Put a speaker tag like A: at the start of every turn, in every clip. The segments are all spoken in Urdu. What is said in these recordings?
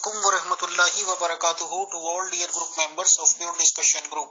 A: Alaikum warahmatullahi wabarakatuh to all dear group members of Pure Discussion Group.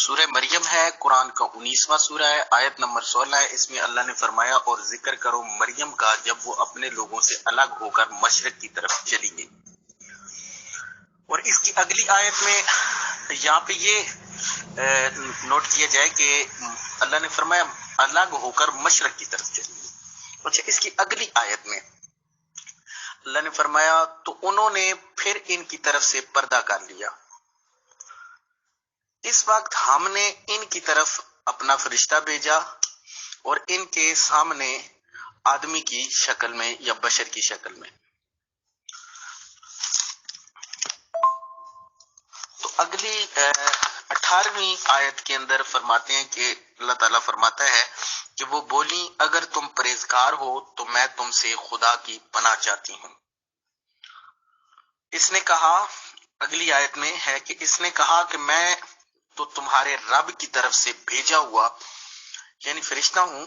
B: سورہ مریم ہے، قرآن کا 19واں سورہ ہے، آیت نمبر 16 ہے۔ اس میں اللہ نے فرمایا اور ذکر کرو مریم کا جب وہ اپنے لوگوں سے الگ ہو کر مشرق کی طرف چلی گئی۔ اور اس کی اگلی آیت میں یہاں پہ یہ نوٹ کیا جائے کہ اللہ نے فرمایا الگ ہو کر مشرق کی طرف چلی گئی۔ اچھا، اس کی اگلی آیت میں اللہ نے فرمایا تو انہوں نے پھر ان کی طرف سے پردہ کر لیا۔ اس وقت ہم نے ان کی طرف اپنا فرشتہ بھیجا اور ان کے سامنے آدمی کی شکل میں یا بشر کی شکل میں۔ تو اگلی 18ویں آیت کے اندر فرماتے ہیں کہ اللہ تعالیٰ فرماتا ہے کہ وہ بولی اگر تم پرہیزگار ہو تو میں تم سے خدا کی پناہ چاہتی ہوں۔ اس نے کہا، اگلی آیت میں ہے کہ اس نے کہا کہ میں تو تمہارے رب کی طرف سے بھیجا ہوا یعنی فرشتہ ہوں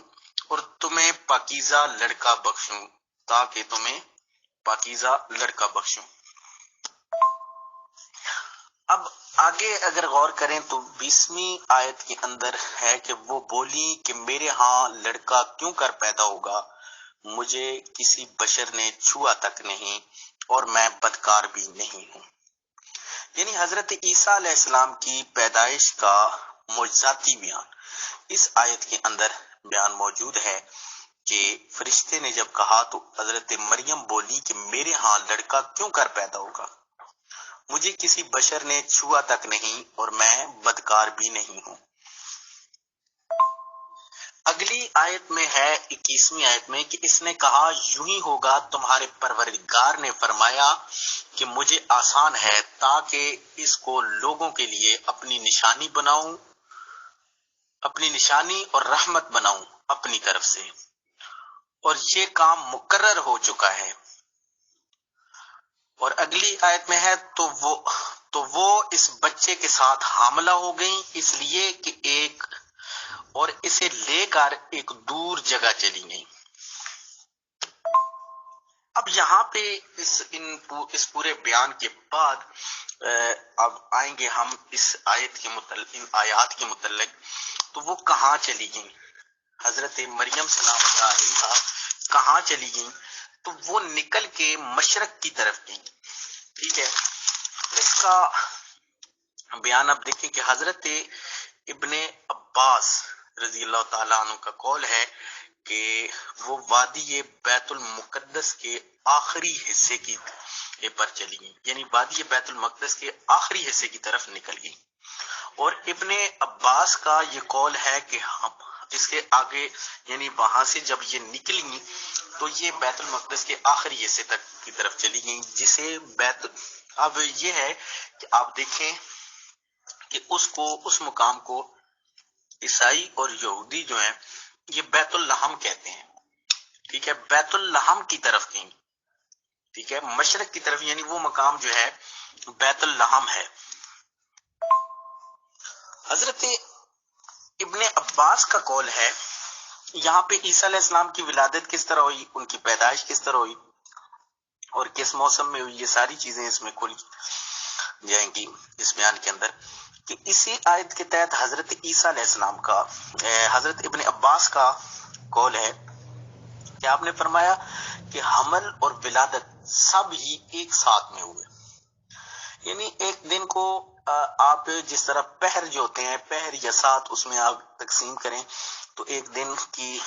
B: اور تمہیں پاکیزہ لڑکا بخشوں تاکہ تمہیں پاکیزہ لڑکا بخشوں۔ اب آگے اگر غور کریں تو 20ویں آیت کے اندر ہے کہ وہ بولی کہ میرے ہاں لڑکا کیوں کر پیدا ہوگا، مجھے کسی بشر نے چھوا تک نہیں اور میں بدکار بھی نہیں ہوں۔ یعنی حضرت عیسیٰ علیہ السلام کی پیدائش کا معجزاتی بیان اس آیت کے اندر بیان موجود ہے کہ فرشتے نے جب کہا تو حضرت مریم بولی کہ میرے ہاں لڑکا کیوں کر پیدا ہوگا، مجھے کسی بشر نے چھوا تک نہیں اور میں بدکار بھی نہیں ہوں۔ اگلی آیت میں ہے 21ویں آیت میں کہ اس نے کہا یوں ہی ہوگا، تمہارے پروردگار نے فرمایا کہ مجھے آسان ہے تاکہ اس کو لوگوں کے لیے اپنی نشانی بناؤں، اپنی نشانی اور رحمت بناؤں اپنی طرف سے، اور یہ کام مقرر ہو چکا ہے۔ اور اگلی آیت میں ہے تو وہ اس بچے کے ساتھ حاملہ ہو گئیں اس لیے کہ اور اسے لے کر ایک دور جگہ چلی گئیں۔ اب یہاں پہ اس پورے بیان کے بعد اب آئیں گے ہم اس آیت کے متعلق، ان آیات کے متعلق، تو وہ کہاں چلی گئیں، حضرت مریم سلام اللہ علیہا کہاں چلی گئیں، تو وہ نکل کے مشرق کی طرف گئیں۔ ٹھیک ہے، اس کا بیان اب دیکھیں کہ حضرت ابن عباس رضی اللہ تعالیٰ عنہ کا قول ہے کہ وہ وادی بیت المقدس کے آخری حصے کی پر چلی گئی، یعنی وادی بیت المقدس کے آخری حصے کی طرف نکل گئی۔ اور ابن عباس کا یہ قول ہے کہ ہم اس کے آگے یعنی وہاں سے جب یہ نکلی تو یہ بیت المقدس کے آخری حصے تک کی طرف چلی گئی، جسے اب یہ ہے کہ آپ دیکھیں کہ اس مقام کو عیسائی اور یہودی جو ہیں یہ بیت اللحم کہتے ہیں۔ ٹھیک ہے، بیت اللحم کی طرف گئیں، ٹھیک ہے، مشرق کی طرف، یعنی وہ مقام جو ہے بیت اللحم ہے۔ حضرت ابن عباس کا قول ہے یہاں پہ عیسیٰ علیہ السلام کی ولادت کس طرح ہوئی، ان کی پیدائش کس طرح ہوئی اور کس موسم میں ہوئی، یہ ساری چیزیں اس میں کھل جائیں گی اس بیان کے اندر، کہ اسی آیت کے تحت حضرت عیسیٰ علیہ السلام کا حضرت ابن عباس کا قول ہے کہ آپ نے فرمایا کہ حمل اور ولادت سب ہی ایک ساتھ میں ہوئے، یعنی ایک دن کو آپ جس طرح پہر جو ہوتے ہیں، پہر یا سات، اس میں آپ تقسیم کریں تو ایک دن کی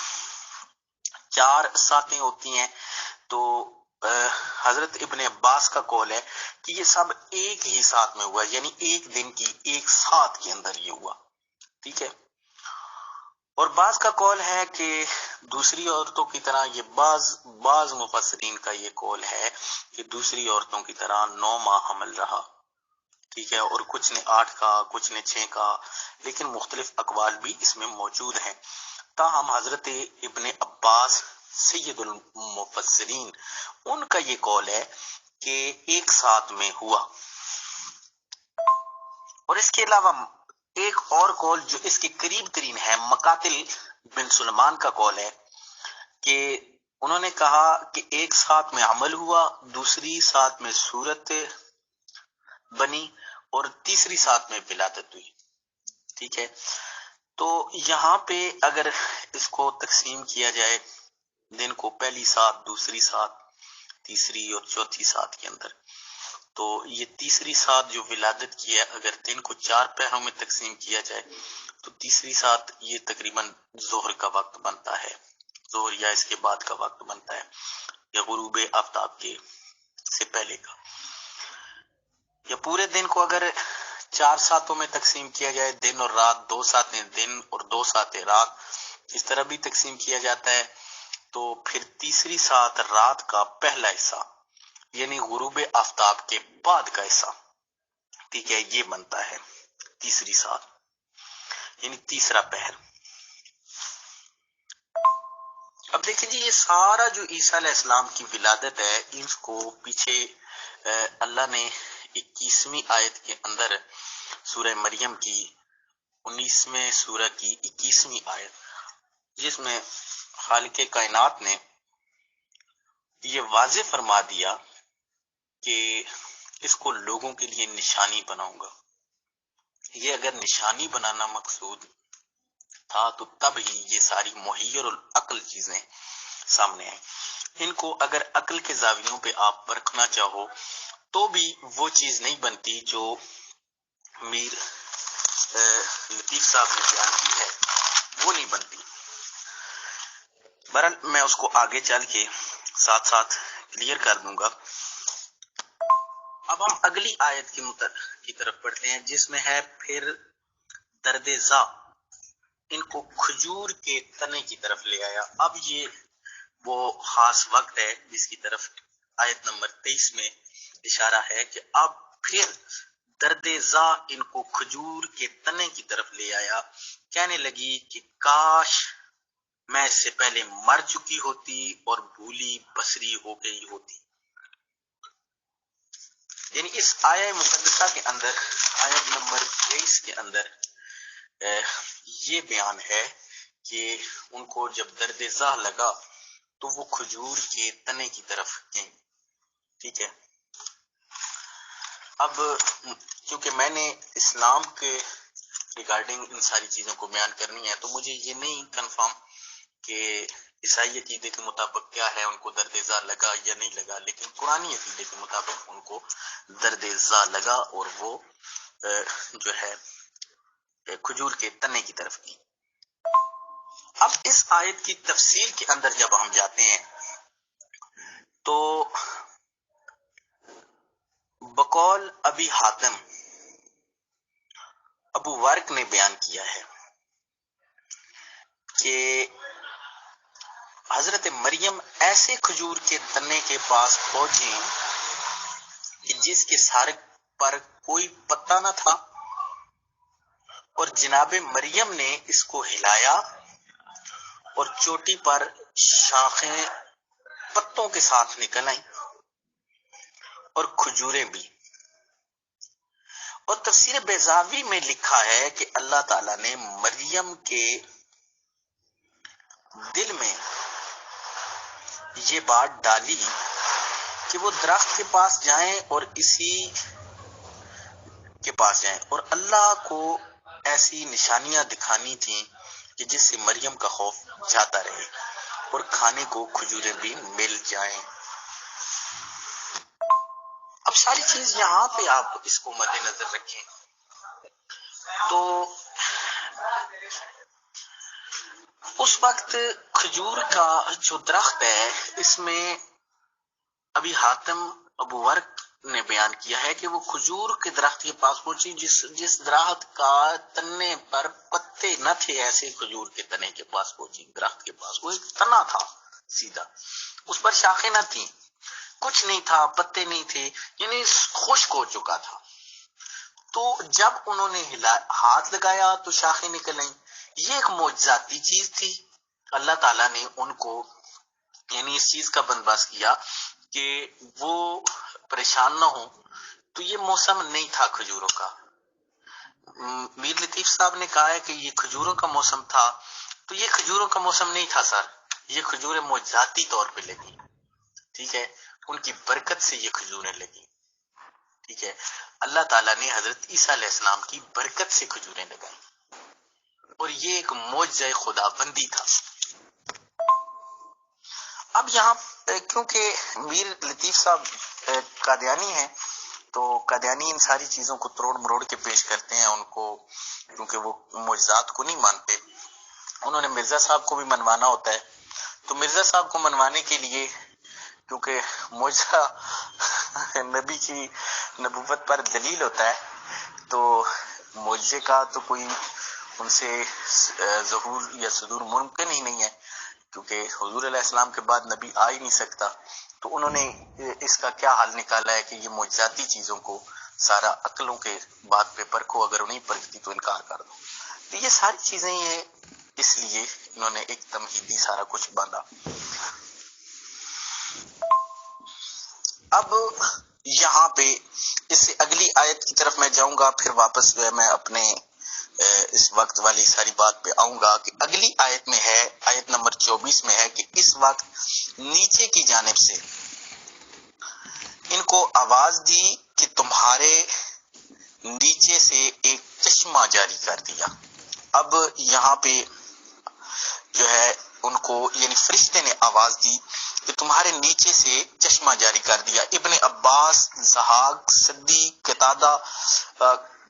B: 4 ساتیں ہوتی ہیں، تو حضرت ابن عباس کا قول ہے کہ یہ سب ایک ہی ساتھ میں ہوا، یعنی ایک دن کی ایک سات کے اندر یہ ہوا۔ ٹھیک ہے، اور بعض کا قول ہے کہ دوسری عورتوں کی طرح، یہ بعض مفسرین کا یہ قول ہے کہ دوسری عورتوں کی طرح 9 ماہ حمل رہا۔ ٹھیک ہے، اور کچھ نے 8 کا، کچھ نے 6 کا، لیکن مختلف اقوال بھی اس میں موجود ہیں۔ تاہم حضرت ابن عباس سید المفسرین ان کا یہ قول ہے کہ ایک ساتھ میں ہوا۔ اور اس کے علاوہ ایک اور قول جو اس کے قریب ترین ہے، مقاتل بن سلمان کا قول ہے کہ انہوں نے کہا کہ ایک ساتھ میں عمل ہوا، دوسری ساتھ میں صورت بنی اور تیسری ساتھ میں ولادت ہوئی۔ ٹھیک ہے، تو یہاں پہ اگر اس کو تقسیم کیا جائے دن کو پہلی سات، دوسری سات، تیسری اور چوتھی سات کے اندر، تو یہ تیسری سات جو ولادت کی ہے اگر دن کو 4 پہروں میں تقسیم کیا جائے تو تیسری سات یہ تقریباً ظہر کا وقت بنتا ہے، ظہر یا اس کے بعد کا وقت بنتا ہے، یا غروب آفتاب کے سے پہلے کا۔ یا پورے دن کو اگر 4 ساتوں میں تقسیم کیا جائے، دن اور رات، 2 ساتیں دن اور 2 ساتیں رات، اس طرح بھی تقسیم کیا جاتا ہے، تو پھر تیسری سات رات کا پہلا حصہ یعنی غروب آفتاب کے بعد کا حصہ، ٹھیک ہے، یہ بنتا ہے تیسری سات یعنی تیسرا پہر۔ اب دیکھیں جی، یہ سارا جو عیسیٰ علیہ السلام کی ولادت ہے، اس کو پیچھے اللہ نے 21ویں آیت کے اندر سورہ مریم کی 19ویں سورہ کی 21ویں آیت، جس میں خالق کائنات نے یہ واضح فرما دیا کہ اس کو لوگوں کے لیے نشانی بناؤں گا۔ یہ اگر نشانی بنانا مقصود تھا تو تب ہی یہ ساری محیر العقل چیزیں سامنے آئیں۔ ان کو اگر عقل کے زاویوں پہ آپ پرکھنا چاہو تو بھی وہ چیز نہیں بنتی جو میر لطیف صاحب نے بیان کی ہے، وہ نہیں بنتی۔ بہرحال میں اس کو آگے چل کے ساتھ ساتھ کلیئر کر دوں گا۔ اب ہم اگلی آیت کی طرف پڑھتے ہیں، جس میں ہے پھر درد ذا ان کو کھجور کے تنے کی طرف لے آیا۔ اب یہ وہ خاص وقت ہے جس کی طرف آیت نمبر 23 میں اشارہ ہے کہ اب پھر درد ذا ان کو کھجور کے تنے کی طرف لے آیا، کہنے لگی کہ کاش میں اس سے پہلے مر چکی ہوتی اور بھولی بسری ہو گئی ہوتی۔ یعنی اس آیہ مقدسہ کے اندر، آیت نمبر 23 کے اندر یہ بیان ہے کہ ان کو جب درد ذا لگا تو وہ کھجور کے تنے کی طرف گئیں، ٹھیک ہے۔ اب کیونکہ میں نے اسلام کے ریگارڈنگ ان ساری چیزوں کو بیان کرنی ہے تو مجھے یہ نہیں کنفرم کہ عیسائی عقیدے کے مطابق کیا ہے، ان کو درد ذا لگا یا نہیں لگا، لیکن قرآنی عقیدے کے مطابق ان کو درد ذا لگا اور وہ جو ہے کھجور کے تنے کی طرف کی۔ اب اس آیت کی تفسیر کے اندر جب ہم جاتے ہیں تو بقول ابی حاتم ابو ورق نے بیان کیا ہے کہ حضرت مریم ایسے کھجور کے تنے کے پاس پہنچی کہ جس کے سر پر کوئی پتا نہ تھا، اور جناب مریم نے اس کو ہلایا اور چوٹی پر شاخیں پتوں کے ساتھ نکل آئیں اور کھجوریں بھی۔ اور تفسیر بیضاوی میں لکھا ہے کہ اللہ تعالیٰ نے مریم کے دل میں یہ بات ڈالی کہ وہ درخت کے پاس جائیں اور اسی کے پاس جائیں، اور اللہ کو ایسی نشانیاں دکھانی تھیں کہ جس سے مریم کا خوف جاتا رہے اور کھانے کو کھجوریں بھی مل جائیں۔ اب ساری چیز یہاں پہ آپ اس کو مد نظر رکھیں تو اس وقت کھجور کا جو درخت ہے، اس میں ابھی حاتم ابو ورق نے بیان کیا ہے کہ وہ کھجور کے درخت کے پاس پہنچی جس درخت کا تنے پر پتے نہ تھے، ایسے کھجور کے تنے کے پاس پہنچی، درخت کے پاس وہ ایک تنا تھا سیدھا، اس پر شاخیں نہ تھیں، کچھ نہیں تھا، پتے نہیں تھے، یعنی خشک ہو چکا تھا۔ تو جب انہوں نے ہاتھ لگایا تو شاخیں نکل آئیں۔ یہ ایک معجزاتی چیز تھی، اللہ تعالیٰ نے ان کو یعنی اس چیز کا بندوبست کیا کہ وہ پریشان نہ ہوں۔ تو یہ موسم نہیں تھا کھجوروں کا۔ میر لطیف صاحب نے کہا ہے کہ یہ کھجوروں کا موسم تھا، تو یہ کھجوروں کا موسم نہیں تھا سر، یہ کھجوریں معجزاتی طور پہ لگی، ٹھیک ہے، ان کی برکت سے یہ کھجوریں لگی، ٹھیک ہے، اللہ تعالیٰ نے حضرت عیسیٰ علیہ السلام کی برکت سے کھجوریں لگائیں۔ اور یہ ایک معجزہ خدا بندی تھا۔ اب یہاں کیونکہ میر لطیف صاحب قادیانی ہیں تو قادیانی ان ساری چیزوں کو تروڑ مروڑ کے پیش کرتے ہیں، ان کو کیونکہ وہ معجزات کو نہیں مانتے، انہوں نے مرزا صاحب کو بھی منوانا ہوتا ہے، تو مرزا صاحب کو منوانے کے لیے کیونکہ معجزہ نبی کی نبوت پر دلیل ہوتا ہے، تو معجزے کا تو کوئی ان سے ظہور یا صدور ممکن ہی نہیں ہے، کیونکہ حضور علیہ السلام کے بعد نبی آ ہی نہیں سکتا، تو انہوں نے اس کا کیا حل نکالا ہے کہ یہ معجزاتی چیزوں کو سارا عقلوں کے بات پہ پرکھو، اگر انہیں پرکھتی تو انکار کر دو۔ تو یہ ساری چیزیں یہ اس لیے انہوں نے ایک تمہیدی سارا کچھ باندھا۔ اب یہاں پہ اس سے اگلی آیت کی طرف میں جاؤں گا، پھر واپس جو ہے میں اپنے اس وقت والی ساری بات پہ آؤں گا کہ اگلی آیت میں ہے، آیت نمبر 24 میں ہے کہ اس وقت نیچے کی جانب سے ان کو آواز دی کہ تمہارے نیچے سے ایک چشمہ جاری کر دیا۔ اب یہاں پہ جو ہے ان کو یعنی فرشتے نے آواز دی کہ تمہارے نیچے سے چشمہ جاری کر دیا۔ ابن عباس، ضحاک، سدی، قتادہ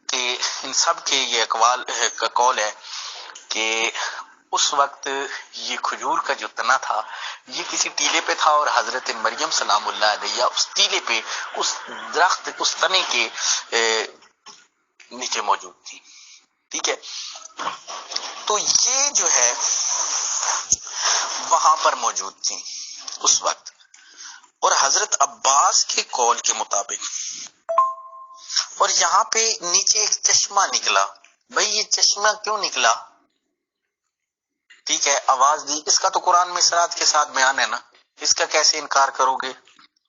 B: کہ ان سب کے یہ اقوال کا قول ہے کہ اس وقت یہ کھجور کا جو تنا تھا یہ کسی ٹیلے پہ تھا، اور حضرت مریم سلام اللہ علیہ اس ٹیلے پہ اس درخت اس تنے کے نیچے موجود تھی، ٹھیک ہے۔ تو یہ جو ہے وہاں پر موجود تھی اس وقت، اور حضرت عباس کے قول کے مطابق، اور یہاں پہ نیچے ایک چشمہ نکلا۔ بھئی یہ چشمہ کیوں نکلا؟ ٹھیک ہے، آواز دی، اس کا تو قرآن میں سرات کے ساتھ بیان ہے نا، اس کا کیسے انکار کرو گے؟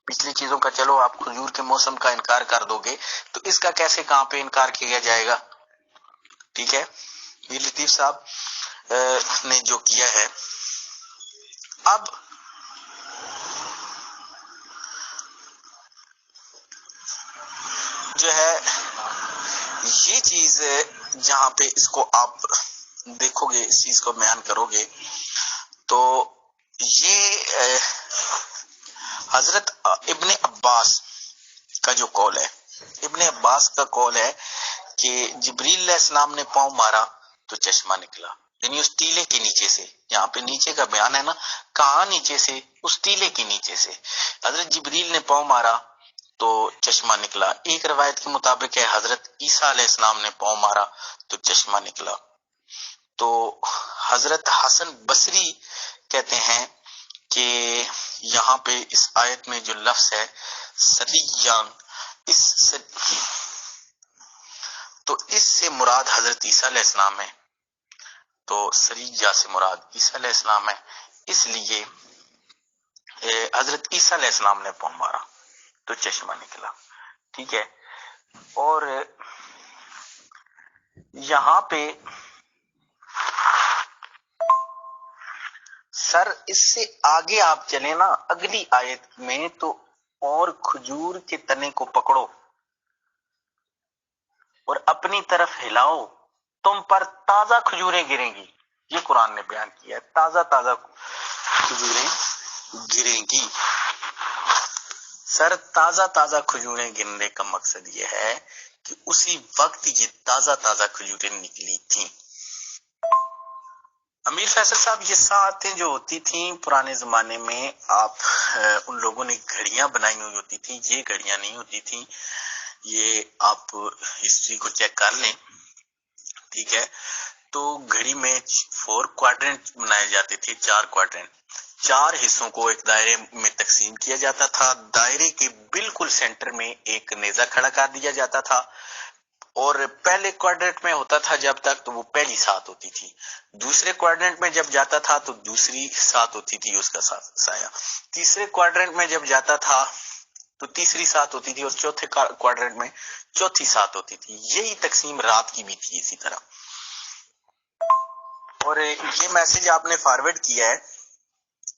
B: پچھلی چیزوں کا چلو آپ کھجور کے موسم کا انکار کر دو گے، تو اس کا کیسے کہاں پہ انکار کیا جائے گا؟ ٹھیک ہے، یہ لطیف صاحب نے جو کیا ہے۔ اب جو ہے یہ چیز جہاں پہ اس کو آپ دیکھو گے، اس چیز کو بیان کرو گے، تو یہ حضرت ابن عباس کا جو قول ہے، ابن عباس کا قول ہے کہ جبریل علیہ السلام نے پاؤں مارا تو چشمہ نکلا، یعنی اس ٹیلے کے نیچے سے، یہاں پہ نیچے کا بیان ہے نا، کہاں نیچے سے؟ اس ٹیلے کے نیچے سے حضرت جبریل نے پاؤں مارا تو چشمہ نکلا۔ ایک روایت کے مطابق ہے حضرت عیسیٰ علیہ السلام نے پاؤں مارا تو چشمہ نکلا۔ تو حضرت حسن بصری کہتے ہیں کہ یہاں پہ اس آیت میں جو لفظ ہے سریان، تو اس سے مراد حضرت عیسیٰ علیہ السلام ہے، تو سریجہ سے مراد عیسیٰ علیہ السلام ہے، اس لیے حضرت عیسیٰ علیہ السلام نے پاؤں مارا تو چشمہ نکلا، ٹھیک ہے۔ اور یہاں پہ سر اس سے آگے آپ چلیں نا اگلی آیت میں، تو اور کھجور کے تنے کو پکڑو اور اپنی طرف ہلاؤ، تم پر تازہ کھجوریں گریں گی، یہ قرآن نے بیان کیا ہے، تازہ تازہ کھجوریں گریں گی۔ سر تازہ تازہ کھجوریں گرنے کا مقصد یہ ہے کہ اسی وقت یہ تازہ تازہ کھجوریں نکلی تھیں۔ امیر فیصل صاحب، یہ ساعتیں جو ہوتی تھیں پرانے زمانے میں، آپ ان لوگوں نے گھڑیاں بنائی ہوئی ہوتی تھیں، یہ گھڑیاں نہیں ہوتی تھیں، یہ آپ ہسٹری کو چیک کر لیں، ٹھیک ہے۔ تو گھڑی میں 4 کوارٹرنٹ بنائے جاتے تھے، 4 کوارٹرنٹ، 4 حصوں کو ایک دائرے میں تقسیم کیا جاتا تھا، دائرے کے بالکل سینٹر میں ایک نیزہ کھڑا کر دیا جاتا تھا، اور پہلے کوارٹرنٹ میں ہوتا تھا جب تک تو وہ پہلی سات ہوتی تھی، دوسرے کوارٹرنٹ میں جب جاتا تھا تو دوسری سات ہوتی تھی اس کا سایہ، تیسرے کوارٹرنٹ میں جب جاتا تھا تو تیسری سات ہوتی تھی، اور چوتھے کوارٹرنٹ میں چوتھی سات ہوتی تھی۔ یہی تقسیم رات کی بھی تھی اسی طرح۔ اور یہ میسج آپ نے فارورڈ کیا ہے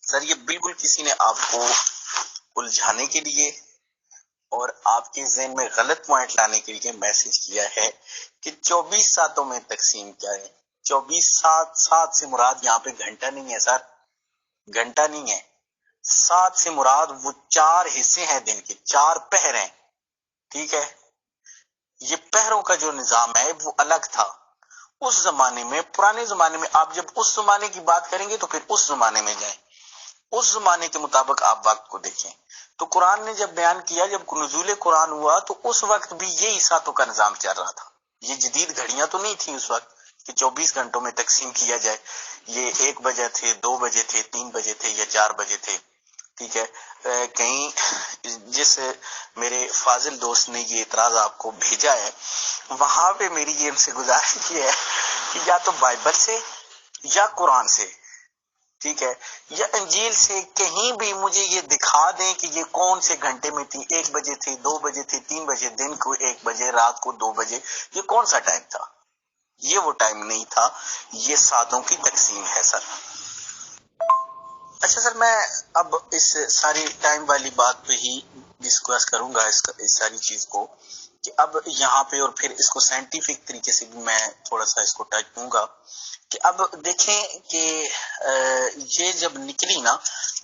B: سر، یہ بالکل کسی نے آپ کو الجھانے کے لیے اور آپ کے ذہن میں غلط پوائنٹ لانے کے لیے میسج کیا ہے کہ 24 ساتوں میں تقسیم کیا ہے، 24 سات سے مراد یہاں پہ گھنٹہ نہیں ہے سر، گھنٹہ نہیں ہے، 7 سے مراد وہ 4 حصے ہیں دن کے، 4 پہر ہیں، ٹھیک ہے۔ یہ پہروں کا جو نظام ہے وہ الگ تھا اس زمانے میں، پرانے زمانے میں۔ آپ جب اس زمانے کی بات کریں گے تو پھر اس زمانے میں جائیں، اس زمانے کے مطابق آپ وقت کو دیکھیں۔ تو قرآن نے جب بیان کیا، جب نزول قرآن ہوا تو اس وقت بھی یہی ساتوں کا نظام چل رہا تھا۔ یہ جدید گھڑیاں تو نہیں تھیں اس وقت کہ 24 گھنٹوں میں تقسیم کیا جائے، یہ 1 بجے تھے، 2 بجے تھے، 3 بجے تھے یا 4 بجے تھے، ٹھیک ہے۔ کہیں جس میرے فاضل دوست نے یہ اعتراض آپ کو بھیجا ہے، وہاں پہ میری یہ ان سے گزارش یہ ہے کہ یا تو بائبل سے یا قرآن سے، ٹھیک ہے، یا انجیل سے کہیں بھی مجھے یہ دکھا دیں کہ یہ کون سے گھنٹے میں تھی، 1 بجے تھی، 2 بجے تھی، 3 بجے، دن کو 1 بجے، رات کو 2 بجے، یہ کون سا ٹائم تھا؟ یہ وہ ٹائم نہیں تھا، یہ ساتوں کی تقسیم ہے سر۔ اچھا سر، میں اب اس ساری ٹائم والی بات پہ ہی ڈسکس کروں گا اس ساری چیز کو، کہ اب یہاں پہ اور پھر اس کو سائنٹیفک طریقے سے بھی میں تھوڑا سا اس کو ٹچ دوں گا کہ اب دیکھیں کہ یہ جب نکلی نا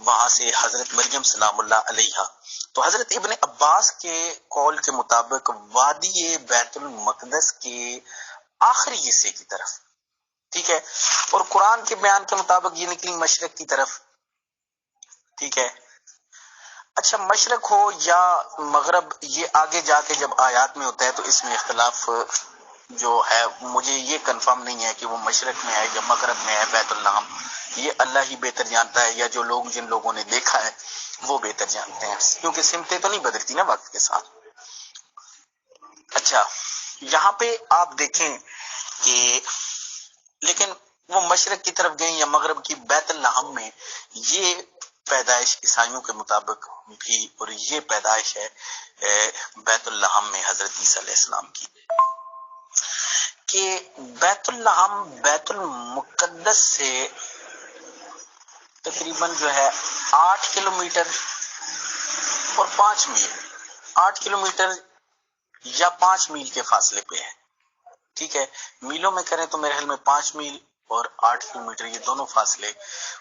B: وہاں سے حضرت مریم سلام اللہ علیہا، تو حضرت ابن عباس کے قول کے مطابق وادی بیت المقدس کے آخری حصے کی طرف، ٹھیک ہے، اور قرآن کے بیان کے مطابق یہ نکلی مشرق کی طرف، ٹھیک ہے۔ اچھا، مشرق ہو یا مغرب، یہ آگے جا کے جب آیات میں ہوتا ہے تو اس میں اختلاف جو ہے، مجھے یہ کنفرم نہیں ہے کہ وہ مشرق میں ہے یا مغرب میں ہے بیت الحم، یہ اللہ ہی بہتر جانتا ہے، یا جو لوگ جن لوگوں نے دیکھا ہے وہ بہتر جانتے ہیں، کیونکہ سمتیں تو نہیں بدلتی نا وقت کے ساتھ۔ اچھا، یہاں پہ آپ دیکھیں کہ لیکن وہ مشرق کی طرف گئیں یا مغرب کی، بیت الحم میں یہ پیدائش عیسائیوں کے مطابق بھی، اور یہ پیدائش ہے بیت الحم میں حضرت عیسیٰ علیہ السلام کی، کہ بیت الحم بیت المقدس سے تقریباً جو ہے 8 کلومیٹر اور 5 میل، 8 کلومیٹر یا 5 میل کے فاصلے پہ ہے، ٹھیک ہے۔ میلوں میں کریں تو میرے خیال میں 5 میل اور 8 کلومیٹر، یہ دونوں فاصلے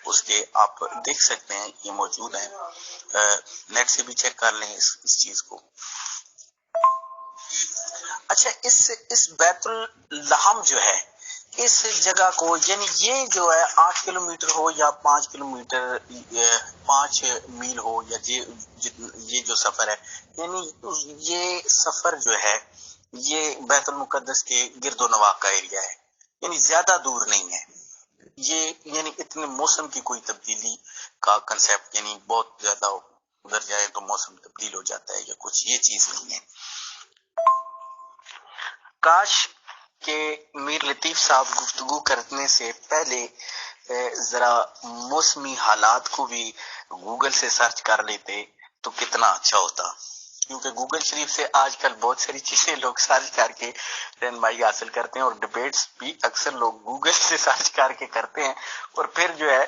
B: اس کے آپ دیکھ سکتے ہیں، یہ موجود ہیں، نیٹ سے بھی چیک کر لیں اس چیز کو۔ اچھا، اس بیت الحم جو ہے، اس جگہ کو، یعنی یہ جو ہے 8 کلومیٹر ہو یا 5 کلومیٹر، 5 میل ہو، یا یہ جو سفر ہے، یعنی یہ سفر جو ہے یہ بیت المقدس کے گرد و نواح کا ایریا ہے، یعنی زیادہ دور نہیں ہے یہ، یعنی اتنے موسم کی کوئی تبدیلی کا کنسیپٹ، یعنی بہت زیادہ ادھر جائے تو موسم تبدیل ہو جاتا ہے یا کچھ، یہ چیز نہیں ہے۔ کاش کہ میر لطیف صاحب گفتگو کرنے سے پہلے ذرا موسمی حالات کو بھی گوگل سے سرچ کر لیتے تو کتنا اچھا ہوتا، کیونکہ گوگل شریف سے آج کل بہت ساری چیزیں لوگ سرچ کر کے رہنمائی حاصل کرتے ہیں، اور ڈیبیٹس بھی اکثر لوگ گوگل سے سرچ کر کے کرتے ہیں، اور پھر جو ہے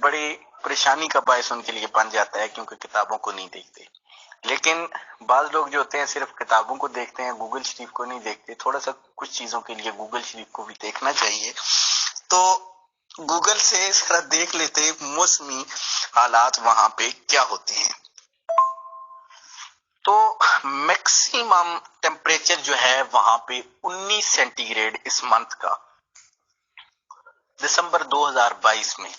B: بڑی پریشانی کا باعث ان کے لیے بن جاتا ہے، کیونکہ کتابوں کو نہیں دیکھتے۔ لیکن بعض لوگ جو ہوتے ہیں صرف کتابوں کو دیکھتے ہیں، گوگل شریف کو نہیں دیکھتے، تھوڑا سا کچھ چیزوں کے لیے گوگل شریف کو بھی دیکھنا چاہیے، تو گوگل سے ذرا دیکھ لیتے موسمی حالات وہاں پہ کیا ہوتے ہیں۔ تو میکسیمم ٹیمپریچر جو ہے وہاں پہ 19 سینٹی گریڈ اس منتھ کا، دسمبر 2022 میں،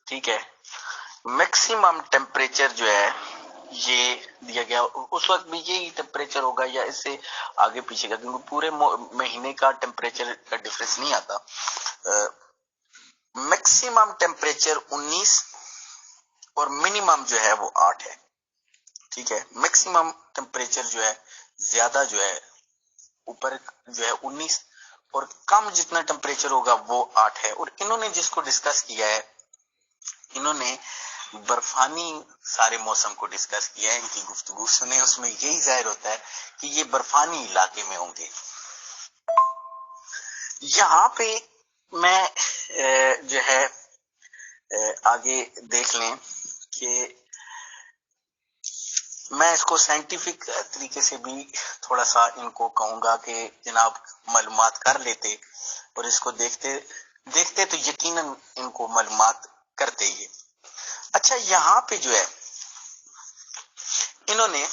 B: ٹھیک ہے۔ میکسیمم ٹیمپریچر جو ہے یہ دیا گیا، اس وقت بھی یہی ٹیمپریچر ہوگا یا اس سے آگے پیچھے کا، کیونکہ پورے مہینے کا ٹیمپریچر کا ڈفرنس نہیں آتا۔ میکسیمم ٹیمپریچر 19 اور منیمم جو ہے وہ 8 ہے، ٹھیک ہے۔ میکسیمم ٹیمپریچر جو ہے زیادہ جو ہے اوپر جو ہے 19، اور کم جتنا ٹیمپریچر ہوگا وہ 8 ہے۔ اور انہوں نے جس کو ڈسکس کیا ہے، انہوں نے برفانی سارے موسم کو ڈسکس کیا ہے، ان کی گفتگو سنیں، اس میں یہی ظاہر ہوتا ہے کہ یہ برفانی علاقے میں ہوں گے۔ یہاں پہ میں جو ہے آگے دیکھ لیں کہ میں اس کو سائنٹیفک طریقے سے بھی تھوڑا سا ان کو کہوں گا کہ جناب معلومات کر لیتے، اور اس کو دیکھتے تو یقیناً ان کو معلومات کرتے ہی. اچھا یہاں پہ جو ہے انہوں نے،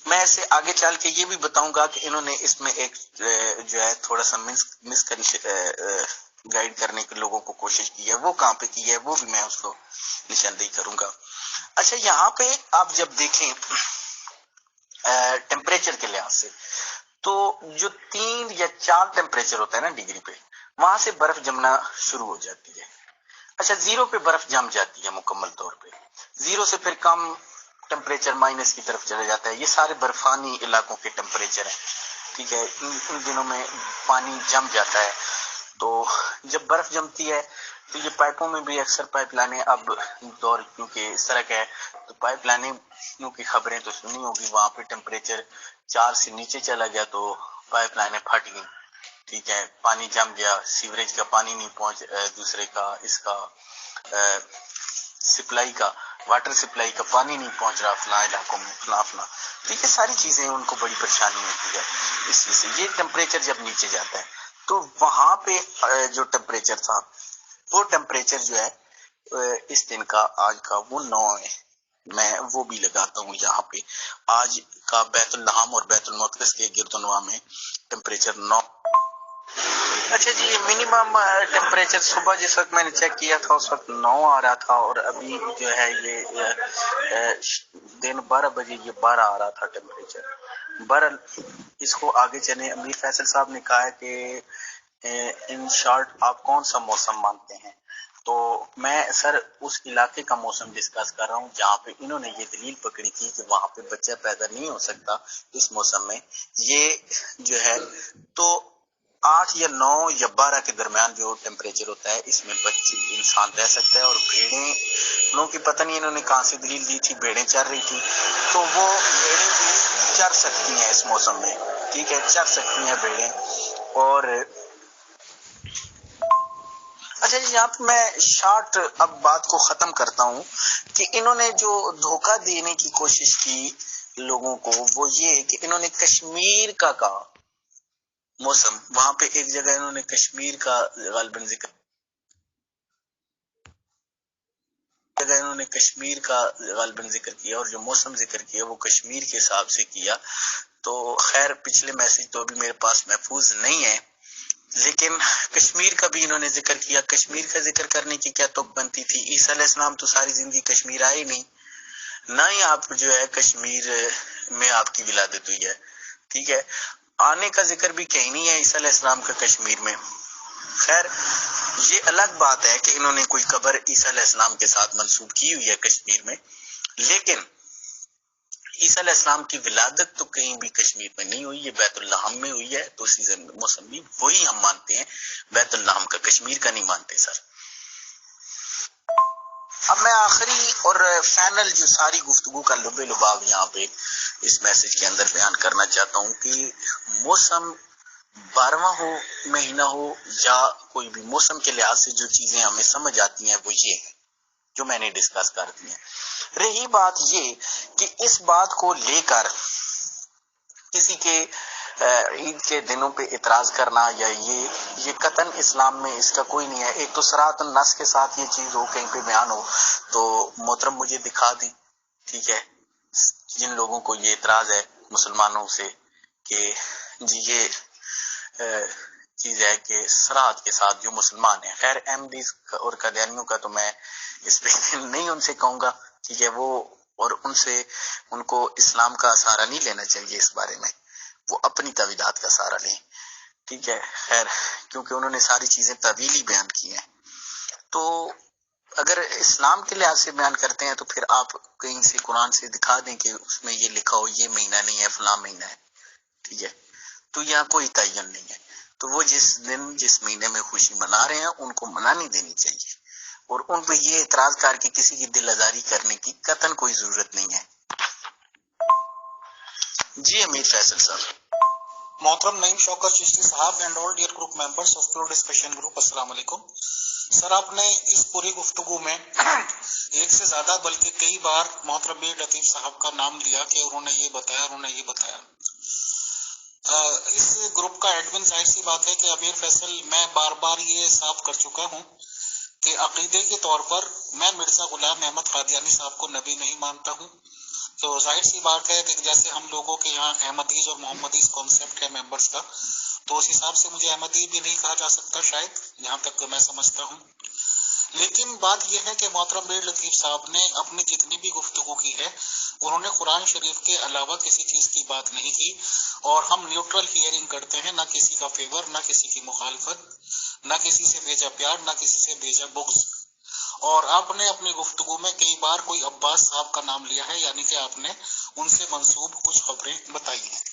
B: میں اسے آگے چل کے یہ بھی بتاؤں گا کہ انہوں نے اس میں ایک جو ہے تھوڑا سا گائیڈ کرنے کے لوگوں کو کوشش کی ہے. وہ کہاں پہ کی ہے وہ بھی میں اس کو نشاندہی کروں گا. اچھا یہاں پہ آپ جب دیکھیں ٹیمپریچر کے لحاظ سے تو جو 3 یا 4 ٹیمپریچر ہوتا ہے نا ڈگری پہ، وہاں سے برف جمنا شروع ہو جاتی ہے. اچھا 0 پہ برف جم جاتی ہے مکمل طور پہ. 0 سے پھر کم ٹیمپریچر مائنس کی طرف چلا جاتا ہے. یہ سارے برفانی علاقوں کے ٹیمپریچر ہیں. ٹھیک ہے، ان دنوں میں پانی جم جاتا ہے. تو جب برف جمتی ہے تو یہ پائپوں میں بھی اکثر پائپ لائنیں اب دور کیونکہ سڑک ہے تو پائپ لائنوں کی خبریں تو سنی ہوگی. وہاں پہ ٹیمپریچر 4 سے نیچے چلا گیا تو پائپ لائنیں پھٹ گئی. ٹھیک ہے، پانی جم گیا، سیوریج کا پانی نہیں پہنچ، دوسرے کا اس کا سپلائی کا واٹر سپلائی کا پانی نہیں پہنچ رہا فلاں علاقوں میں فلاں. ٹھیک ہے، ساری چیزیں ان کو بڑی پریشانی ہوتی ہے اس چیز سے. یہ ٹیمپریچر جب نیچے جاتا ہے تو وہاں پہ جو ٹیمپریچر تھا وہ ٹیمپریچر جو ہے اس دن کا آج کا وہ 9 ہے. میں وہ بھی لگاتا ہوں یہاں پہ. آج کا بیت الحم اور بیت المقدس کے گرد و نواح میں ٹیمپریچر 9. اچھا جی، منیمم ٹیمپریچر صبح جس وقت میں نے چیک کیا تھا اس وقت 9 آ رہا تھا، اور ابھی جو ہے یہ دن 12 بجے یہ 12 آ رہا تھا ٹیمپریچر. بہرحال اس کو آگے چلیں. امیر فیصل صاحب نے کہا ہے کہ ان شارٹ آپ کون سا موسم مانتے ہیں؟ تو میں سر اس علاقے کا موسم ڈسکس کر رہا ہوں جہاں پہ انہوں نے یہ دلیل پکڑی تھی کہ وہاں پہ بچہ پیدا نہیں ہو سکتا اس موسم میں. یہ جو ہے تو 8 یا 9 یا 12 کے درمیان جو ٹیمپریچر ہوتا ہے اس میں بچے انسان رہ سکتا ہے. اور بھیڑیں انہوں کی پتہ نہیں انہوں نے کہاں سے دلیل دی تھی، بھیڑیں چر رہی تھی تو وہ بھیڑیں بھی چر سکتی ہیں اس موسم میں. ٹھیک ہے، چر سکتی ہیں بھیڑیں. اور اچھا جی، یہاں پہ میں شارٹ اب بات کو ختم کرتا ہوں کہ انہوں نے جو دھوکہ دینے کی کوشش کی لوگوں کو وہ یہ کہ انہوں نے کشمیر کا کہا موسم. وہاں پہ ایک جگہ انہوں نے کشمیر کا غالباً ذکر کیا اور جو موسم ذکر کیا وہ کشمیر کے حساب سے کیا. تو خیر پچھلے میسج تو ابھی میرے پاس محفوظ نہیں ہے، لیکن کشمیر کا بھی انہوں نے ذکر کیا. کشمیر کا ذکر کرنے کی کیا توق بنتی تھی؟ عیسیٰ علیہ السلام تو ساری زندگی کشمیر آئے نہیں، نہ ہی آپ جو ہے کشمیر میں آپ کی ولادت ہوئی ہے. ٹھیک ہے، آنے کا ذکر بھی کہیں نہیں ہے عیسیٰ علیہ السلام کا کشمیر میں. خیر یہ الگ بات ہے کہ انہوں نے کوئی قبر عیسیٰ علیہ السلام کے ساتھ منسوب کی ہوئی ہے کشمیر میں، لیکن عیسیٰ علیہ السلام کی ولادت تو کہیں بھی کشمیر میں نہیں ہوئی. یہ بیت الحم میں ہوئی ہے. تو سیزن موسم بھی وہی ہم مانتے ہیں بیت الحم کا، کشمیر کا نہیں مانتے سر. اب میں آخری اور فائنل جو ساری گفتگو کا لب لباب یہاں پہ اس میسج کے اندر بیان کرنا چاہتا ہوں کہ موسم 12واں ہو مہینہ ہو یا کوئی بھی موسم کے لحاظ سے جو چیزیں ہمیں سمجھ آتی ہیں وہ یہ ہے جو میں نے ڈسکس کر دی ہیں. رہی بات یہ کہ اس بات کو لے کر کسی کے عید کے دنوں پہ اعتراض کرنا یا یہ قطعاً اسلام میں اس کا کوئی نہیں ہے. ایک تو صراحت النص کے ساتھ یہ چیز ہو کہیں پہ بیان ہو تو محترم مجھے دکھا دیں. ٹھیک ہے، جن لوگوں کو یہ اعتراض ہے مسلمانوں سے کہ جی یہ چیز ہے کہ صراحت کے ساتھ جو مسلمان ہیں، خیر احمدیز اور قادیانیوں کا تو میں اس پہ نہیں ان سے کہوں گا. ٹھیک ہے، وہ اور ان کو اسلام کا سہارا نہیں لینا چاہیے اس بارے میں، وہ اپنی تعویلات کا سہارا لیں. ٹھیک ہے، خیر کیونکہ انہوں نے ساری چیزیں تعویلی بیان کی ہیں. تو اگر اسلام کے لحاظ سے بیان کرتے ہیں تو پھر آپ کہیں سے قرآن سے دکھا دیں کہ اس میں یہ لکھا ہو یہ مہینہ نہیں ہے فلاں مہینہ ہے. ٹھیک ہے، تو یہاں کوئی تعین نہیں ہے. تو وہ جس دن جس مہینے میں خوشی منا رہے ہیں ان کو منانی دینی چاہیے، اور ان پہ یہ اعتراض کر کے کسی کی دل آزاری کرنے کی قطعاً کوئی ضرورت نہیں ہے. جی امیر فیصل صاحب.
A: محترم نعیم شوکت چشتی صاحب and all dear group members of pure discussion group, السلام علیکم. سر آپ نے اس پوری گفتگو میں ایک سے زیادہ بلکہ کئی بار محترم میر لطیف صاحب کا نام لیا کہ انہوں نے یہ بتایا انہوں نے یہ بتایا. اس گروپ کا ایڈمن ظاہر سی بات ہے کہ امیر فیصل میں بار بار یہ صاف کر چکا ہوں کہ عقیدے کے طور پر میں مرزا غلام احمد قادیانی صاحب کو نبی نہیں مانتا ہوں. تو ظاہر سی بات ہے کہ جیسے ہم لوگوں کے یہاں احمدیز اور محمدیز کانسیپٹ ہے ممبرس کا، تو اس حساب سے مجھے احمدی بھی نہیں کہا جا سکتا شاید، جہاں تک میں سمجھتا ہوں. لیکن بات یہ ہے کہ محترم میر لطیف صاحب نے اپنی جتنی بھی گفتگو کی ہے انہوں نے قرآن شریف کے علاوہ کسی چیز کی بات نہیں کی، اور ہم نیوٹرل ہیئرنگ کرتے ہیں، نہ کسی کا فیور، نہ کسی کی مخالفت، نہ کسی سے بھیجا پیار، نہ کسی سے بھیجا بغض. اور آپ نے اپنی گفتگو میں کئی بار کوئی عباس صاحب کا نام لیا ہے، یعنی کہ آپ نے ان سے منسوب کچھ خبریں بتائی ہیں.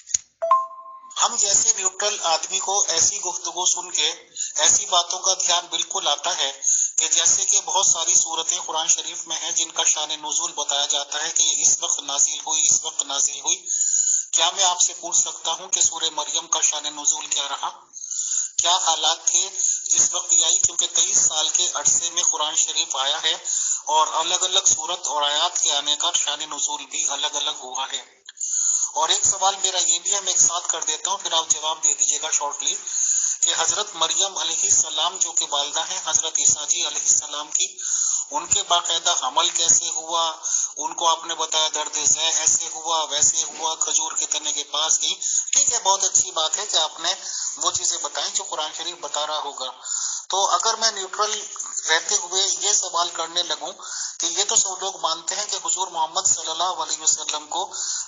A: ہم جیسے نیوٹرل آدمی کو ایسی گفتگو سن کے ایسی باتوں کا دھیان بالکل آتا ہے کہ جیسے کہ بہت ساری صورتیں قرآن شریف میں ہیں جن کا شان نزول بتایا جاتا ہے کہ یہ اس وقت نازل ہوئی، اس وقت نازل ہوئی. کیا میں آپ سے پوچھ سکتا ہوں کہ سورہ مریم کا شان نزول کیا رہا؟ کیا حالات تھے جس وقت یہ آئی؟ کیونکہ 23 سال کے عرصے میں قرآن شریف آیا ہے اور الگ الگ صورت اور آیات کے آنے کا شان نزول بھی الگ الگ ہوا ہے. اور ایک سوال میرا یہ بھی ہے، میں ایک ساتھ کر دیتا ہوں پھر آپ جواب دے دیجیے گا شارٹلی، کہ حضرت مریم علیہ السلام جو کہ والدہ ہیں حضرت عیسیٰ جی علیہ السلام کی، ان کے باقاعدہ حمل کیسے ہوا؟ ان کو آپ نے بتایا درد ذہ ایسے ہوا ویسے ہوا، کھجور کے تنے کے پاس گئی. ٹھیک ہے، بہت اچھی بات ہے کہ آپ نے وہ چیزیں بتائیں جو قرآن شریف بتا رہا ہوگا. تو اگر میں نیوٹرل رہتے ہوئے یہ سوال کرنے لگوں کہ یہ تو سب لوگ مانتے ہیں کہ حضور محمد صلی اللہ علیہ وسلم کو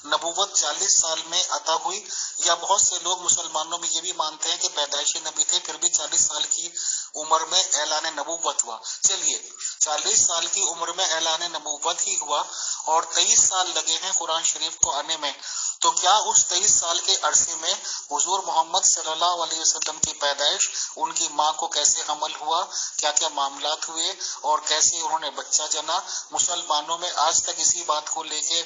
A: نبوت 40 سال میں عطا ہوئی، یا بہت سے لوگ مسلمانوں میں یہ بھی مانتے ہیں کہ پیدائشی نبی تھے پھر بھی 40 سال کی عمر میں اعلان نبوت ہوا. چلیے 40 سال کی عمر میں اعلان نبوت ہی ہوا اور 23 سال لگے ہیں قرآن شریف کو آنے میں، تو کیا اس 23 سال کے عرصے میں حضور محمد صلی اللہ علیہ وسلم کی پیدائش، ان کی ماں کو کیسے حمل ہوا، کیا کیا معاملات ہوئے اور کیسے انہوں نے بچہ جنا؟ مسلمانوں میں آج تک اسی بات کو لے کے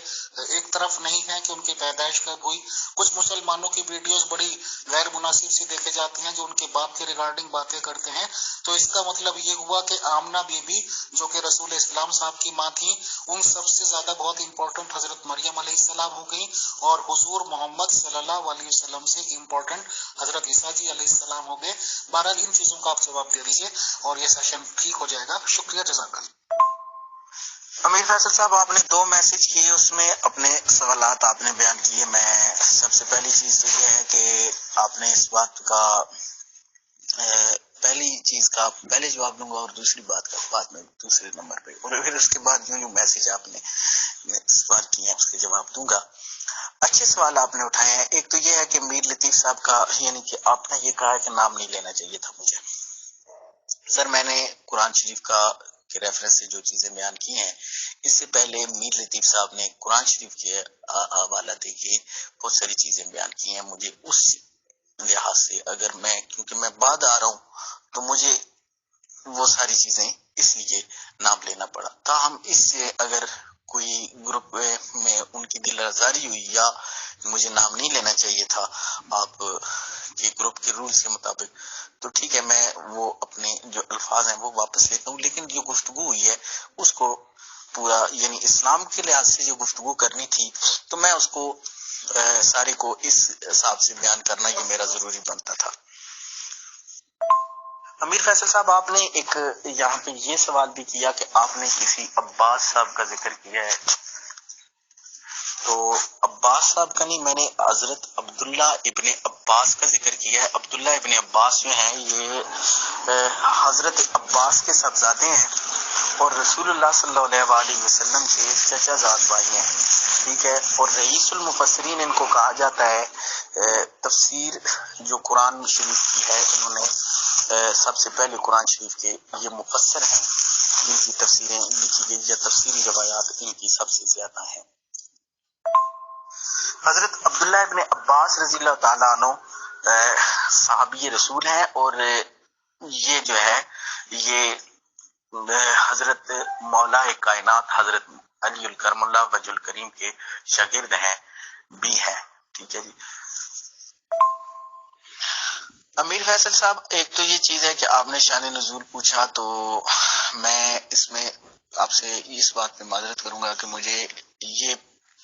A: ایک طرف نہیں ہے کہ ان کی پیدائش کب ہوئی. کچھ مسلمانوں کی ویڈیوز بڑی غیر مناسب سی دیکھے جاتی ہیں جو ان کے باپ کے ریگارڈنگ باتیں کرتے ہیں. تو اس کا مطلب یہ ہوا کہ آمنہ بی بی جو کہ رسول اسلام صاحب کی ماں تھی، ان سب سے زیادہ بہت امپورٹنٹ حضرت مریم علیہ السلام ہو گئی، اور حضور محمد صلی اللہ علیہ وسلم سے امپورٹنٹ حضرت عیسیٰ جی علیہ السلام ہو گئے. بہرحال ان چیزوں کا آپ جواب دے دیجیے اور یہ سیشن ٹھیک ہو جائے گا. شکریہ، جزاک اللہ.
B: امیر فیصل صاحب، آپ نے 2 میسج کیے، اس میں اپنے سوالات آپ نے بیان کیے. میں سب سے پہلی چیز تو یہ ہے کہ آپ نے اس بات کا پہلی چیز کا پہلے جواب دوں گا اور دوسری بات کا بعد میں دوسرے نمبر پہ، اور پھر اس کے بعد جو میسج آپ نے سوال کیے ہیں اس کے جواب دوں گا. اچھے سوال آپ نے اٹھائے ہیں. ایک تو یہ ہے کہ میر لطیف صاحب کا، یعنی کہ آپ نے یہ کہا کہ نام نہیں لینا چاہیے تھا مجھے. سر، میں نے قرآن شریف کا کے ریفرنس سے جو چیزیں بیان کی ہیں، اس سے پہلے میر لطیف صاحب نے قرآن شریف کے حوالہ دے کے بہت ساری چیزیں بیان کی ہیں. مجھے اس لحاظ سے اگر کیونکہ میں بعد آ رہا ہوں تو مجھے وہ ساری چیزیں اس لیے نام لینا پڑا. تاہم اس سے اگر کوئی گروپ میں ان کی دل آزاری ہوئی یا مجھے نام نہیں لینا چاہیے تھا آپ کے گروپ کے رولز کے مطابق، تو ٹھیک ہے، میں وہ اپنے جو الفاظ ہیں وہ واپس لیتا ہوں. لیکن جو گفتگو ہوئی ہے اس کو پورا، یعنی اسلام کے لحاظ سے جو گفتگو کرنی تھی، تو میں اس کو سارے کو اس حساب سے بیان کرنا یہ میرا ضروری بنتا تھا. امیر فیصل صاحب، آپ نے ایک یہاں پہ یہ سوال بھی کیا کہ آپ نے کسی عباس صاحب کا ذکر کیا ہے. تو عباس صاحب کا نہیں، میں نے حضرت عبداللہ ابن عباس کا ذکر کیا ہے. عبداللہ ابن عباس جو ہیں یہ حضرت عباس کے صاحبزادے ہیں اور رسول اللہ صلی اللہ علیہ وسلم کے چچا زاد بھائی ہیں. ٹھیک ہے، اور رئیس المفسرین ان کو کہا جاتا ہے. تفسیر جو قرآن شریف کی ہے، انہوں نے سب سے پہلے قرآن شریف کے یہ مفسر ہیں جن کی تفسیریں لکھی گئی یا تفسیری روایات ان کی سب سے زیادہ ہیں. حضرت عبداللہ ابن عباس رضی اللہ تعالیٰ عنہ صحابی رسول ہیں، اور یہ جو ہے یہ حضرت مولا کائنات حضرت علی الکرم اللہ وجہ الکریم کے شاگرد ہیں بھی ہیں. ٹھیک ہے جی. امیر فیصل صاحب، ایک تو یہ چیز ہے کہ آپ نے شان نزول پوچھا، تو میں اس میں آپ سے اس بات پہ معذرت کروں گا کہ مجھے یہ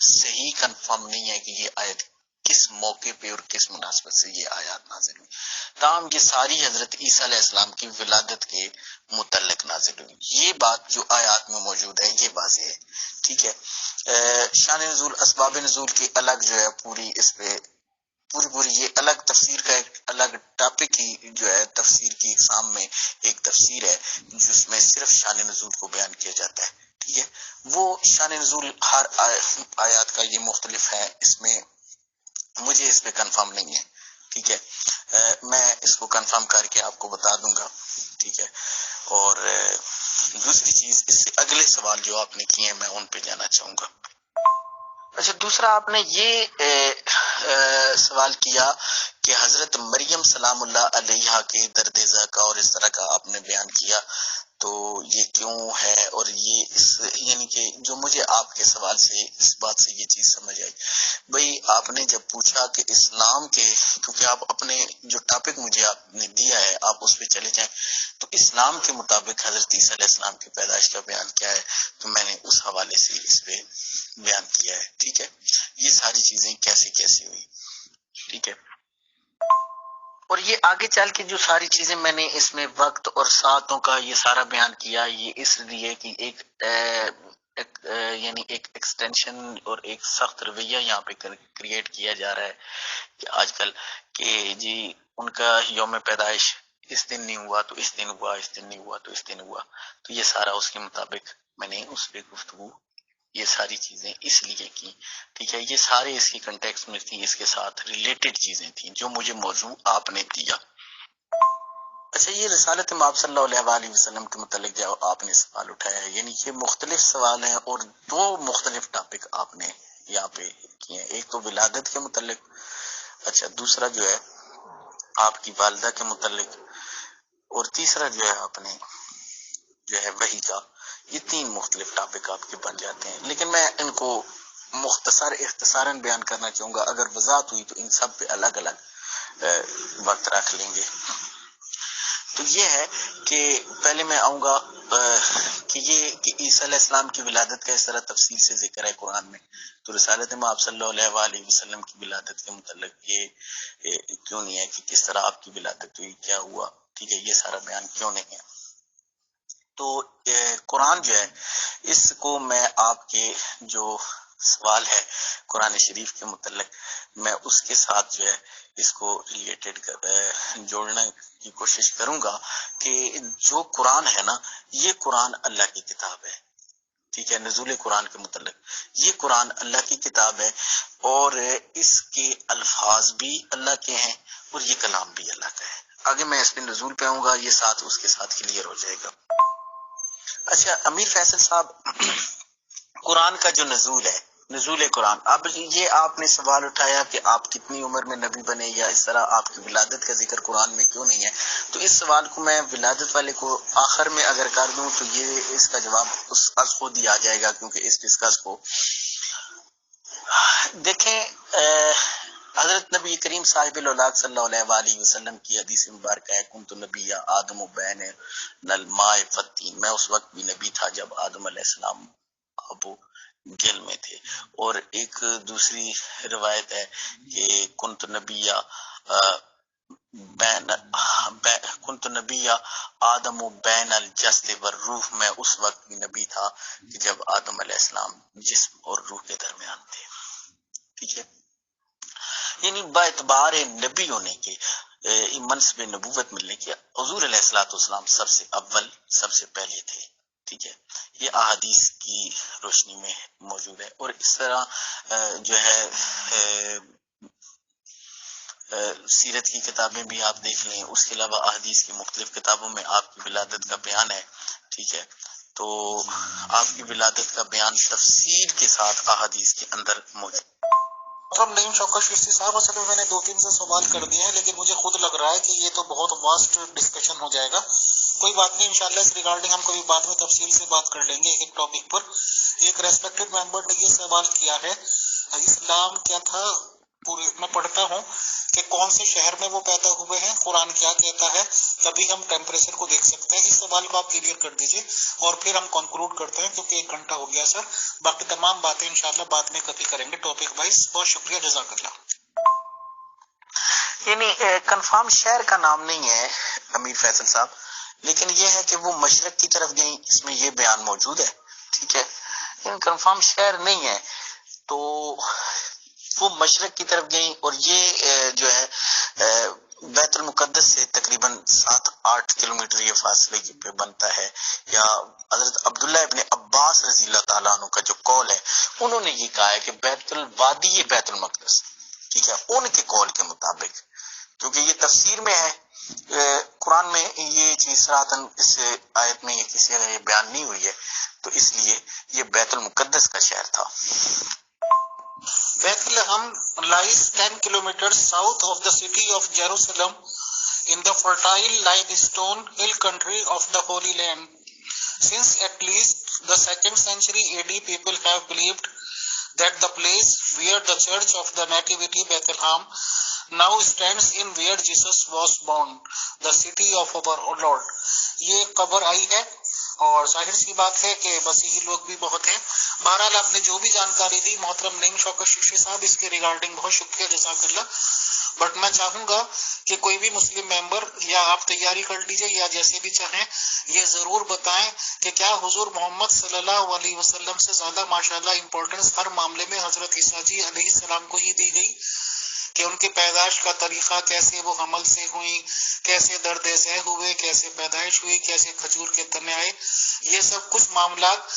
B: صحیح کنفرم نہیں ہے کہ یہ آیت کس موقع پہ اور کس مناسبت سے یہ آیات نازل ہوئی. تاہم یہ ساری حضرت عیسیٰ علیہ السلام کی ولادت کے متعلق نازل ہوئی. یہ بات جو آیات میں موجود ہے یہ واضح ہے. ٹھیک ہے. شان نزول، اسباب نزول کی الگ جو ہے پوری اس پہ پوری یہ الگ تفسیر کا ایک الگ ٹاپک ہی جو ہے تفسیر کی اقسام میں ایک تفسیر ہے جس میں صرف شان نزول کو بیان کیا جاتا ہے. ٹھیک ہے. وہ شان نزول ہر آیات کا یہ مختلف ہے، اس میں مجھے اس پہ کنفرم نہیں ہے. ٹھیک ہے. میں اس کو کنفرم کر کے آپ کو بتا دوں گا. ٹھیک ہے. اور دوسری چیز، اس سے اگلے سوال جو آپ نے کیے ہیں میں ان پہ جانا چاہوں گا. اچھا، دوسرا آپ نے یہ سوال کیا کہ حضرت مریم سلام اللہ علیہا کے درد ذاکا اور اس طرح کا آپ نے بیان کیا، تو یہ کیوں ہے؟ اور یہ یعنی کہ جو مجھے آپ کے سوال سے اس بات سے یہ چیز سمجھ آئی، بھئی آپ نے جب پوچھا کہ اسلام کے، کیونکہ آپ اپنے جو ٹاپک مجھے آپ نے دیا ہے آپ اس پہ چلے جائیں، تو اسلام کے مطابق حضرت عیسیٰ علیہ السلام کی پیدائش کا بیان کیا ہے، تو میں نے اس حوالے سے اس پہ بیان کیا ہے. ٹھیک ہے. یہ ساری چیزیں کیسے ہوئی. ٹھیک ہے. اور یہ آگے چل کے جو ساری چیزیں میں نے اس میں وقت اور ساعتوں کا یہ سارا بیان کیا، یہ اس لیے کہ ایک یعنی ایک ایکسٹینشن اور ایک سخت رویہ یہاں پہ کریٹ کیا جا رہا ہے کہ آج کل کہ جی ان کا یوم پیدائش اس دن نہیں ہوا تو اس دن ہوا، اس دن نہیں ہوا تو اس دن ہوا. تو یہ سارا اس کے مطابق میں نے اس پہ گفتگو یہ ساری چیزیں اس لیے کی. ٹھیک ہے. یہ سارے اس کی کنٹیکس میں تھی، اس کے ساتھ ریلیٹڈ چیزیں تھیں جو مجھے موضوع آپ نے دیا. اچھا، یہ رسالت مآب صلی اللہ علیہ وسلم کے متعلق جو آپ نے سوال اٹھایا ہے، یعنی یہ مختلف سوال ہیں اور دو مختلف ٹاپک آپ نے یہاں پہ کیے ہیں. ایک تو ولادت کے متعلق، اچھا دوسرا جو ہے آپ کی والدہ کے متعلق، اور تیسرا جو ہے آپ نے جو ہے وحی کا. یہ تین مختلف ٹاپک آپ کے بن جاتے ہیں، لیکن میں ان کو اختصاراً بیان کرنا چاہوں گا. اگر وضاحت ہوئی تو ان سب پہ الگ الگ وقت رکھ لیں گے. تو یہ ہے کہ پہلے میں آؤں گا کہ یہ کہ عیسیٰ علیہ السلام کی ولادت کا اس طرح تفصیل سے ذکر ہے قرآن میں، تو رسالت مآب صلی اللہ علیہ وسلم کی ولادت کے متعلق یہ کیوں نہیں ہے کہ کس طرح آپ کی ولادت ہوئی، کیا ہوا. ٹھیک ہے. یہ سارا بیان کیوں نہیں ہے. تو قرآن جو ہے اس کو میں آپ کے جو سوال ہے قرآن شریف کے متعلق، میں اس کے ساتھ جو ہے اس کو ریلیٹڈ جوڑنے کی کوشش کروں گا کہ جو قرآن ہے نا، یہ قرآن اللہ کی کتاب ہے. ٹھیک ہے. نزول قرآن کے متعلق یہ قرآن اللہ کی کتاب ہے اور اس کے الفاظ بھی اللہ کے ہیں اور یہ کلام بھی اللہ کا ہے. آگے میں اس پہ نزول پہ آؤں گا، یہ ساتھ اس کے ساتھ کلیئر ہو جائے گا. اچھا امیر فیصل صاحب، قرآن کا جو نزول ہے، نزول قرآن، اب یہ آپ نے سوال اٹھایا کہ آپ کتنی عمر میں نبی بنے یا اس طرح آپ کی ولادت کا ذکر قرآن میں کیوں نہیں ہے. تو اس سوال کو میں ولادت والے کو آخر میں اگر کر دوں تو یہ اس کا جواب اس از خود ہی آ جائے گا، کیونکہ اس ڈسکس کو دیکھیں. حضرت نبی کریم صاحب الاولاد صلی اللہ علیہ وسلم کی حدیث مبارکہ ہے، کنت نبی آدم بین الماء والطین، میں اس وقت بھی نبی تھا جب آدم علیہ السلام ابو گل میں تھے. اور ایک دوسری روایت ہے کہ کنت نبی آدم بین الجسد والروح، میں اس وقت بھی نبی تھا کہ جب آدم علیہ السلام جسم اور روح کے درمیان تھے. ٹھیک ہے. یعنی با اعتبار نبی ہونے کے، منصب نبوت ملنے کے، حضور علیہ الصلوۃ والسلام سب سے اول، سب سے پہلے تھے. ٹھیک ہے. یہ احادیث کی روشنی میں موجود ہے. اور اس طرح جو ہے سیرت کی کتابیں بھی آپ دیکھ لیں، اس کے علاوہ احادیث کی مختلف کتابوں میں آپ کی ولادت کا بیان ہے. ٹھیک ہے. تو آپ کی ولادت کا بیان تفصیل کے ساتھ احادیث کے اندر موجود.
A: نعیم چوکش کشتی صاحب، اصل میں نے 2-3 سے سوال کر دیے ہیں، لیکن مجھے خود لگ رہا ہے کہ یہ تو بہت واسٹ ڈسکشن ہو جائے گا. کوئی بات نہیں، انشاءاللہ اس ریگارڈنگ ہم کبھی بعد میں تفصیل سے بات کر لیں گے ایک ٹاپک پر. ایک ریسپیکٹڈ ممبر نے یہ سوال کیا ہے، اسلام کیا تھا، میں پڑھتا ہوں کہ کون سے شہر میں وہ پیدا ہوئے ہیں، قرآن کیا کہتا ہے، تبھی ہم ٹیمپریچر کو دیکھ سکتے ہیں. اس سوال کو آپ کلیئر کر دیجئے اور پھر ہم کنکلوڈ کرتے ہیں، کیونکہ 1 گھنٹہ ہو گیا سر. باقی تمام باتیں انشاءاللہ بعد میں کبھی کریں گے ٹاپک وائز. بہت شکریہ، جزاک اللہ.
B: یعنی کنفرم شہر کا نام نہیں ہے امیر فیصل صاحب، لیکن یہ ہے کہ وہ مشرق کی طرف گئیں، اس میں یہ بیان موجود ہے، ٹھیک ہے، لیکن کنفرم شہر نہیں ہے، تو وہ مشرق کی طرف گئیں، اور یہ جو ہے بیت المقدس سے تقریباً 7-8 کلومیٹر یہ فاصلے پہ بنتا ہے، یا حضرت عبداللہ ابن عباس رضی اللہ تعالیٰ عنہ کا جو قول ہے، انہوں نے یہ کہا ہے کہ بیت الوادی بیت المقدس، ٹھیک ہے، ان کے قول کے مطابق، کیونکہ یہ تفسیر میں ہے، قرآن میں یہ چیز صراحتاً اس آیت میں یہ کسی جگہ یہ بیان نہیں ہوئی ہے، تو اس لیے یہ بیت المقدس کا شہر تھا۔
A: Bethlehem lies 10 kilometers south of the city of Jerusalem in the fertile limestone hill country of the Holy Land. Since at least the 2nd century AD, people have believed that the place where the church of the Nativity Bethlehem now stands in where Jesus was born, the city of our Lord. یہ قبر آئی ہے اور ظاہر سی بات ہے کہ مسیحی لوگ بھی بہت ہیں۔ بہرحال آپ نے جو بھی جانکاری دی محترم نعیم شوکت شفیع صاحب، اس کے ریگارڈنگ بہت شکریہ، جزاک اللہ۔ بٹ میں چاہوں گا کہ کوئی بھی مسلم ممبر، یا آپ تیاری کر لیجئے یا جیسے بھی چاہیں، یہ ضرور بتائیں کہ کیا حضور محمد صلی اللہ علیہ وسلم سے زیادہ ماشاءاللہ امپورٹنس ہر معاملے میں حضرت عیسیٰ جی علیہ السلام کو ہی دی گئی، کہ ان کے پیدائش کا طریقہ کیسے وہ حمل سے ہوئی، کیسے درد ذہ ہوئے، کیسے پیدائش ہوئی، کیسے کھجور کے تنے آئے، یہ سب کچھ معاملات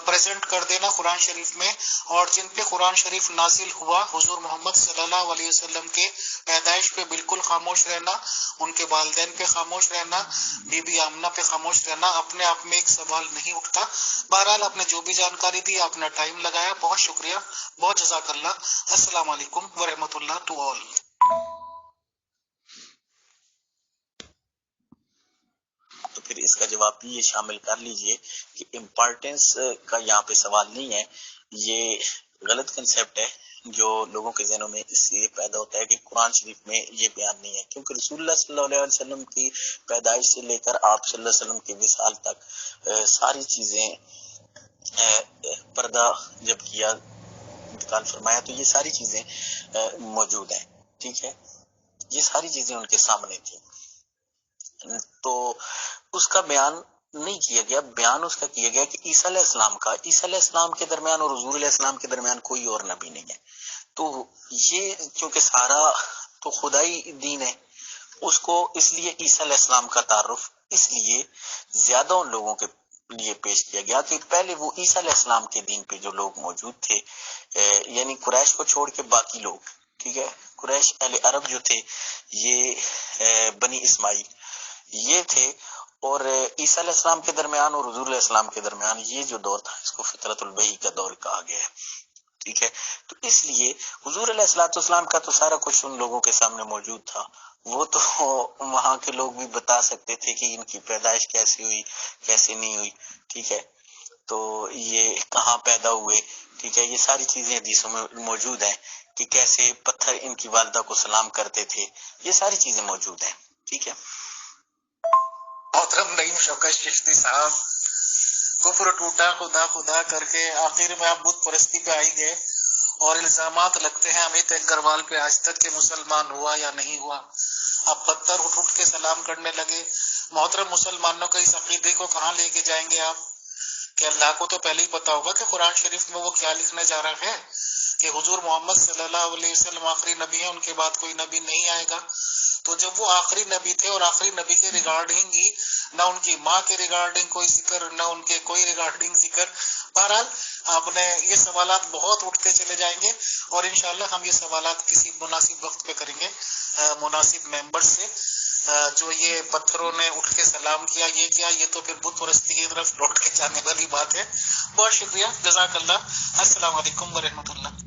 A: پریزنٹ کر دینا قرآن شریف میں، اور جن پہ قرآن شریف نازل ہوا حضور محمد صلی اللہ علیہ وسلم کے پیدائش پہ بالکل خاموش رہنا، ان کے والدین پہ خاموش رہنا، بی بی آمنہ پہ خاموش رہنا، اپنے آپ میں ایک سوال نہیں اٹھتا۔ بہرحال آپ نے جو بھی جانکاری دی، آپ نے ٹائم لگایا، بہت شکریہ، بہت جزاک اللہ۔ السلام علیکم ورحمۃ اللہ ٹو آل۔
B: تو پھر اس کا جواب بھی یہ شامل کر لیجئے کہ امپارٹینس کا یہاں پہ سوال نہیں ہے، یہ غلط کنسیپٹ ہے جو لوگوں کے ذہنوں میں اس سے پیدا ہوتا ہے کہ قرآن شریف میں یہ بیان نہیں ہے، کیونکہ رسول اللہ صلی اللہ علیہ وسلم کی پیدائش سے لے کر آپ صلی اللہ علیہ وسلم کے وصال تک ساری چیزیں پردہ جب کیا انتقال فرمایا تو یہ ساری چیزیں موجود ہیں، ٹھیک ہے، یہ ساری چیزیں ان کے سامنے تھیں، تو اس کا بیان نہیں کیا گیا، بیان اس کا کیا گیا کہ عیسیٰ علیہ السلام کے درمیان اور حضور علیہ السلام کے درمیان کوئی اور نبی نہیں ہے، تو یہ کیونکہ سارا تو خدائی دین ہے، اس کو اس لیے عیسیٰ علیہ السلام کا تعارف اس لیے زیادہ ان لوگوں کے لیے پیش کیا گیا کہ پہلے وہ عیسیٰ علیہ السلام کے دین پہ جو لوگ موجود تھے، یعنی قریش کو چھوڑ کے باقی لوگ، ٹھیک ہے، قریش اہل عرب جو تھے، یہ بنی اسماعیل یہ تھے، اور عیسیٰ علیہ السلام کے درمیان اور حضور علیہ السلام کے درمیان یہ جو دور تھا اس کو فطرت الوحی کا دور کہا گیا ہے، ٹھیک ہے، تو اس لیے حضور علیہ السلام کا تو سارا کچھ ان لوگوں کے سامنے موجود تھا، وہ تو وہاں کے لوگ بھی بتا سکتے تھے کہ ان کی پیدائش کیسے ہوئی کیسے نہیں ہوئی، ٹھیک ہے، تو یہ کہاں پیدا ہوئے، ٹھیک ہے، یہ ساری چیزیں حدیثوں میں موجود ہیں کہ کیسے پتھر ان کی والدہ کو سلام کرتے تھے، یہ ساری چیزیں موجود ہیں، ٹھیک ہے۔
A: محترم نعیم شوکت چشتی صاحب، کفر ٹوٹا خدا خدا کر کے آخر میں آپ بت پرستی پہ آئی گئے، اور الزامات لگتے ہیں امیت اگروال پہ آج تک کہ مسلمان ہوا یا نہیں ہوا، اب پتھر اٹھ اٹھ کے سلام کرنے لگے۔ محترم مسلمانوں کے اس عقیدے کو کہاں لے کے جائیں گے آپ؟ کہ اللہ کو تو پہلے ہی پتا ہوگا کہ قرآن شریف میں وہ کیا لکھنے جا رہا ہے، کہ حضور محمد صلی اللہ علیہ وسلم آخری نبی ہیں، ان کے بعد کوئی نبی نہیں آئے گا، تو جب وہ آخری نبی تھے اور آخری نبی کے ریگارڈنگ ہی نہ ان کی ماں کے ریگارڈنگ کوئی ذکر، نہ ان کے کوئی ریگارڈنگ ذکر، بہرحال آپ نے یہ سوالات بہت اٹھتے چلے جائیں گے، اور انشاءاللہ ہم یہ سوالات کسی مناسب وقت پہ کریں گے مناسب ممبر سے۔ جو یہ پتھروں نے اٹھ کے سلام کیا، یہ کیا، یہ تو پھر بت پرستی کی طرف لوٹ کے جانے والی بات ہے۔ بہت شکریہ، جزاک اللہ، السلام علیکم ورحمۃ اللہ۔